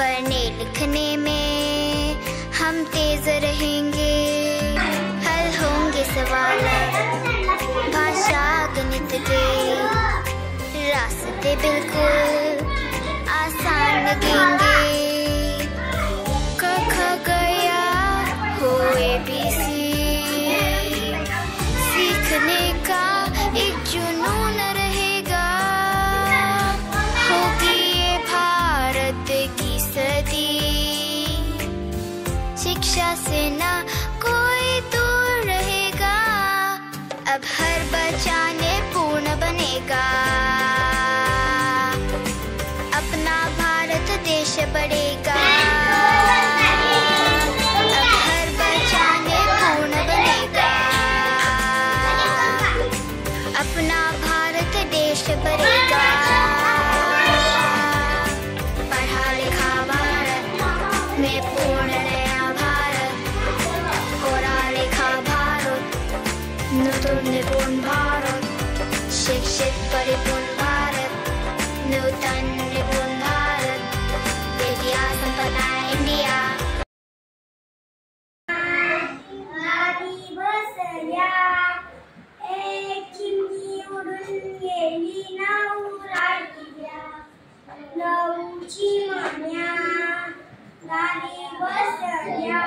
पढ़ने लिखने में हम तेज रहेंगे, हल होंगे सवाल भाषा गणित के, रास्ते बिल्कुल आसान लगेंगे। क ख गया हो ABC, सीखने का एक जुनून रहेगा। होगी ये भारत की सदी, शिक्षा से ना कोई दूर रहेगा। अब हर बच्चा निपुण बनेगा, अपना भारत देश बढ़ेगा। अब हर बच्चा निपुण बनेगा, अपना भारत देश बढ़ेगा। पढ़ा लिखा भारत में पूर्ण नया भारत, पढ़ा लिखा भारत नूतन निपुण भारत, शिक्षित परिपूर्ण भारत, नूतन निपुण भारत, विद्या संपन्न इंडिया। गाडी बसल्या एक चिमणी उडून गेली, नाऊ राहिल्या नऊची मान्या। गाडी बसल्या